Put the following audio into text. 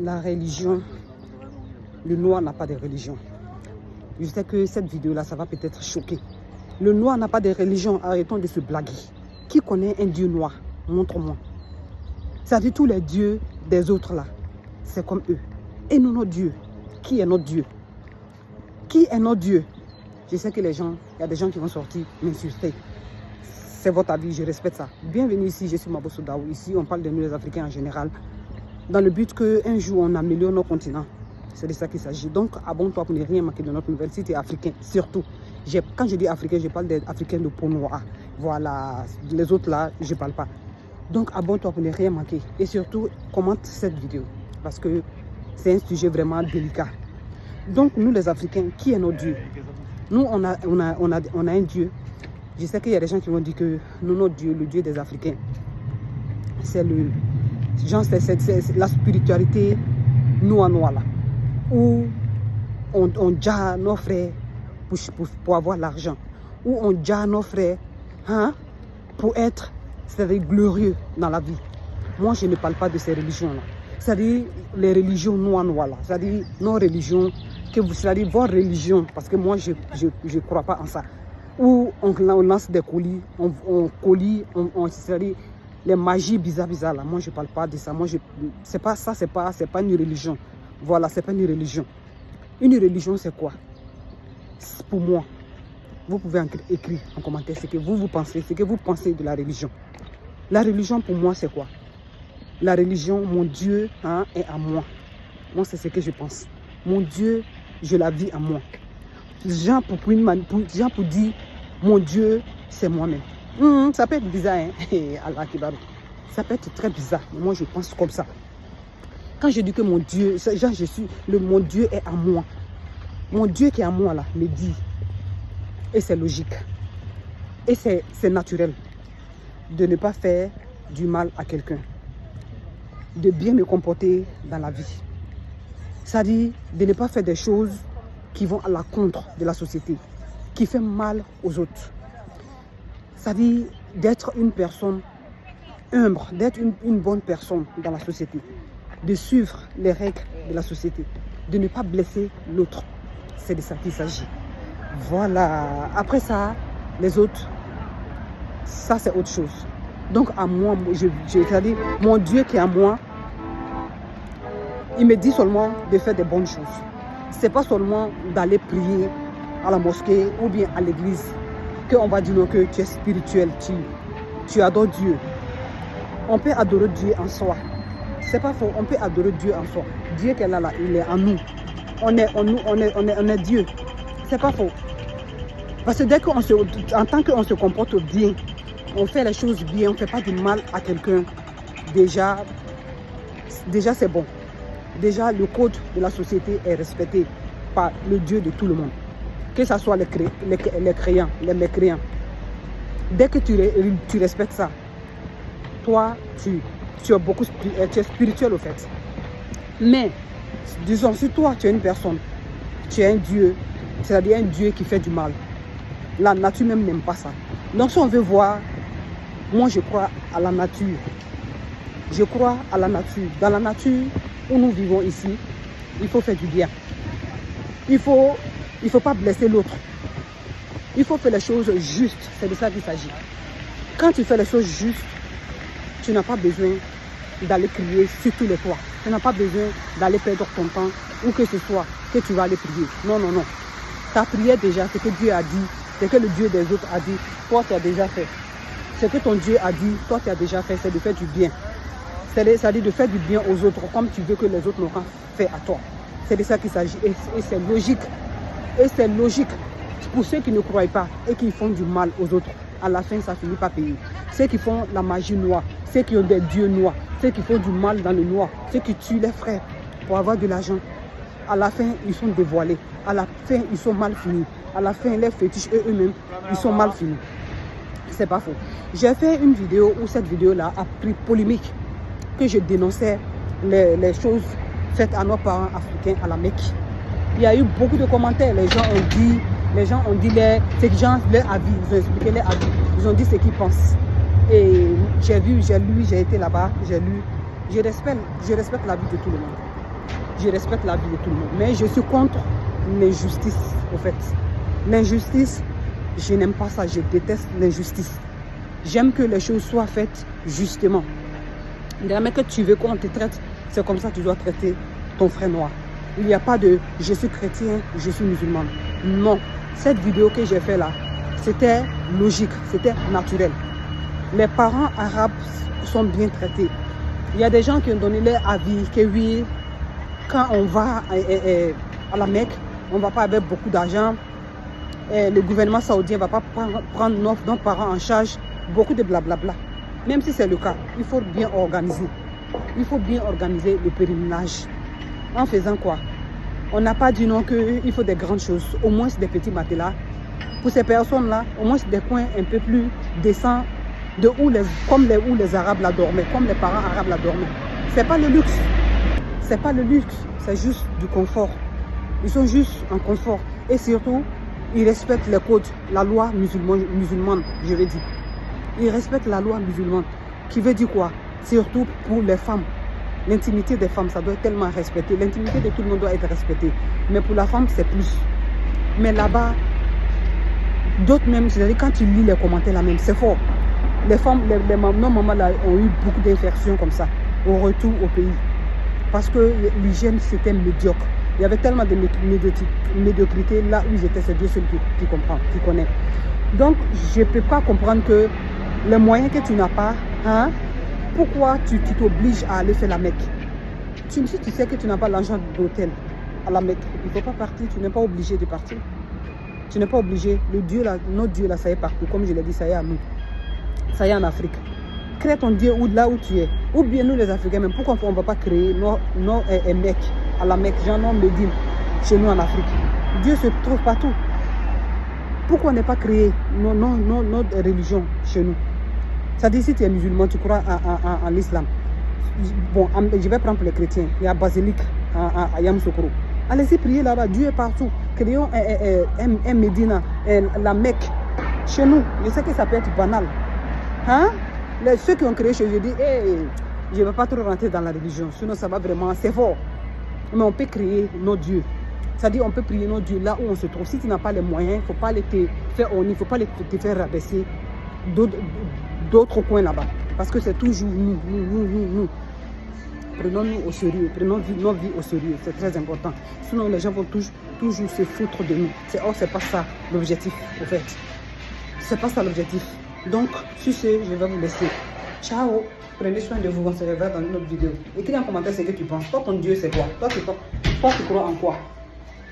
La religion, le noir n'a pas de religion. Je sais que cette vidéo-là, ça va peut-être choquer. Le noir n'a pas de religion, arrêtons de se blaguer. Qui connaît un dieu noir? Montre-moi. Ça dit tous les dieux des autres là, c'est comme eux. Et nous, notre Dieu, qui est notre Dieu? Qui est notre Dieu? Je sais que les gens, il y a des gens qui vont sortir m'insulter. C'est votre avis, je respecte ça. Bienvenue ici, je suis Mabo Soudaou. Ici, on parle de nous les Africains en général, dans le but qu'un jour, on améliore nos continents. C'est de ça qu'il s'agit. Donc, abonne-toi pour ne rien manquer de notre nouvelle. Si tu es africain, surtout. Quand je dis africain, je parle des Africains de peau noire. Voilà, les autres là, je ne parle pas. Donc, abonne-toi pour ne rien manquer. Et surtout, commente cette vidéo. Parce que c'est un sujet vraiment délicat. Donc, nous les Africains, qui est notre Dieu? Nous, on a un Dieu. Je sais qu'il y a des gens qui vont dire que nous, notre Dieu, le Dieu des Africains, c'est le genre, c'est la spiritualité noire là. Où on dja nos frères pour avoir l'argent. Où on dja nos frères pour être glorieux dans la vie. Moi, je ne parle pas de ces religions-là. C'est-à-dire les religions noires là. C'est-à-dire nos religions, c'est-à-dire vos religions, parce que moi, je ne crois pas en ça. Où on lance des colis, c'est-à-dire les magies bizarres là. Moi, je ne parle pas de ça. Moi, c'est pas ça, c'est pas une religion. Voilà, c'est pas une religion. Une religion, c'est quoi? Pour moi, vous pouvez écrire en commentaire ce que vous pensez, ce que vous pensez de la religion. La religion, pour moi, c'est quoi? La religion, mon Dieu est à moi. Moi, c'est ce que je pense. Mon Dieu, je la vis à moi. Jean pour dire, mon Dieu, c'est moi-même. Ça peut être bizarre, Allah Kibar. Ça peut être très bizarre, mais moi, je pense comme ça. Quand je dis que mon Dieu, mon Dieu est à moi. Mon Dieu qui est à moi, là, me dit. Et c'est logique. Et c'est naturel de ne pas faire du mal à quelqu'un. De bien me comporter dans la vie. C'est-à-dire de ne pas faire des choses qui vont à la contre de la société, qui fait mal aux autres. C'est-à-dire d'être une personne humble, d'être une bonne personne dans la société, de suivre les règles de la société, de ne pas blesser l'autre. C'est de ça qu'il s'agit. Voilà. Après ça, les autres, ça c'est autre chose. Donc à moi, c'est-à-dire mon Dieu qui est à moi, il me dit seulement de faire des bonnes choses. C'est pas seulement d'aller prier à la mosquée ou bien à l'église qu'on va dire non, que tu es spirituel, tu adores Dieu. On peut adorer Dieu en soi. C'est pas faux, on peut adorer Dieu en soi. Dieu qui est là, il est en nous. On est Dieu. C'est pas faux. Parce que dès en tant qu'on se comporte bien, on fait les choses bien, on ne fait pas du mal à quelqu'un, déjà c'est bon. Déjà, le code de la société est respecté par le Dieu de tout le monde. Que ce soit les créants, les mécréants. Dès que tu respectes ça, toi, tu es spirituel au fait. Mais, disons, si toi, tu es une personne, tu es un Dieu, c'est-à-dire un Dieu qui fait du mal, la nature même n'aime pas ça. Donc, si on veut voir, moi, je crois à la nature. Je crois à la nature. Dans la nature où nous vivons ici, il faut faire du bien. Il faut pas blesser l'autre. Il faut faire les choses justes. C'est de ça qu'il s'agit. Quand tu fais les choses justes, tu n'as pas besoin d'aller crier sur tous les toits. Tu n'as pas besoin d'aller perdre ton temps ou que ce soit que tu vas aller prier. Non, non, non. Ta prière déjà, ce que Dieu a dit, ce que le Dieu des autres a dit, toi tu as déjà fait. Ce que ton Dieu a dit, toi tu as déjà fait, c'est de faire du bien. C'est-à-dire de faire du bien aux autres comme tu veux que les autres n'auront fait à toi. C'est de ça qu'il s'agit et c'est logique. Et c'est logique. Pour ceux qui ne croient pas et qui font du mal aux autres, à la fin ça finit par payer. Ceux qui font la magie noire, ceux qui ont des dieux noirs, ceux qui font du mal dans le noir, ceux qui tuent les frères pour avoir de l'argent, à la fin ils sont dévoilés. À la fin ils sont mal finis. À la fin les fétiches eux-mêmes, ils sont mal finis. C'est pas faux. J'ai fait une vidéo où cette vidéo-là a pris polémique, que je dénonçais les choses faites à nos parents africains à la Mecque. Il y a eu beaucoup de commentaires. Les gens ont dit ces gens, leur avis, ils ont expliqué leur avis. Ils ont dit ce qu'ils pensent. Et j'ai vu, j'ai lu, j'ai été là-bas, j'ai lu. Je respecte l'avis de tout le monde. je respecte la vie de tout le monde. Mais je suis contre l'injustice, au fait. L'injustice, je n'aime pas ça, je déteste l'injustice. J'aime que les choses soient faites justement. Jamais que tu veux qu'on te traite, c'est comme ça que tu dois traiter ton frère noir. Il n'y a pas de « je suis chrétien, je suis musulman ». Non, cette vidéo que j'ai faite là, c'était logique, c'était naturel. Les parents arabes sont bien traités. Il y a des gens qui ont donné leur avis que oui, quand on va à la Mecque, on ne va pas avec beaucoup d'argent. Le gouvernement saoudien ne va pas prendre nos parents en charge. Beaucoup de blablabla. Même si c'est le cas, il faut bien organiser. Il faut bien organiser le pèlerinage. En faisant quoi? On n'a pas dit non qu'il faut des grandes choses. Au moins des petits matelas. Pour ces personnes-là, au moins des coins un peu plus décents, où les Arabes la dormaient, comme les parents arabes la dormaient. C'est pas le luxe. C'est pas le luxe, c'est juste du confort. Ils sont juste en confort. Et surtout, ils respectent les codes, la loi musulmane, je vais dire. Ils respectent la loi musulmane. Qui veut dire quoi? Surtout pour les femmes. L'intimité des femmes, ça doit être tellement respecté. L'intimité de tout le monde doit être respectée. Mais pour la femme, c'est plus. Mais là-bas, d'autres même, c'est-à-dire quand tu lis les commentaires là même, c'est fort. Les femmes, nos mamans là ont eu beaucoup d'infections comme ça, au retour au pays. Parce que l'hygiène, c'était médiocre. Il y avait tellement de médiocrité là où ils étaient, c'est Dieu seul qui comprend, qui connaît. Donc, je ne peux pas comprendre que les moyens que tu n'as pas, hein, pourquoi tu t'obliges à aller faire la Mecque? Si tu sais que tu n'as pas l'argent d'hôtel à la Mecque, il ne faut pas partir, tu n'es pas obligé de partir. Tu n'es pas obligé. Le Dieu là, notre Dieu là, ça y est partout. Comme je l'ai dit, ça y est à nous. Ça y est en Afrique. Crée ton Dieu là où tu es. Ou bien nous les Africains, même pourquoi on ne va pas créer nos Mecques à la Mecque, genre nos Médine, chez nous en Afrique. Dieu se trouve partout. Pourquoi ne pas créer notre religion chez nous? Ça dit, si tu es musulman, tu crois en l'islam. Bon, je vais prendre pour les chrétiens. Il y a basilique à Yamoussoukro. Allez-y prier là-bas, Dieu est partout. Créons un Médina, la Mecque, chez nous. Je sais que ça peut être banal. Hein? Ceux qui ont créé chez eux, je dis, hey, je ne vais pas trop rentrer dans la religion, sinon ça va vraiment, c'est fort. Mais on peut créer nos dieux. C'est-à-dire, on peut prier nos dieux là où on se trouve. Si tu n'as pas les moyens, il ne faut pas te faire honner, il ne faut pas te faire rabaisser d'autres coins là-bas. Parce que c'est toujours nous. Prenons-nous au sérieux, prenons nos vies au sérieux, c'est très important. Sinon, les gens vont toujours se foutre de nous. C'est pas ça l'objectif, au fait. C'est pas ça l'objectif. Donc, sur ce, je vais vous laisser. Ciao. Prenez soin de vous. On se revoit dans une autre vidéo. Écris en commentaire ce que tu penses. Toi, ton Dieu, c'est quoi? Toi, tu crois en quoi?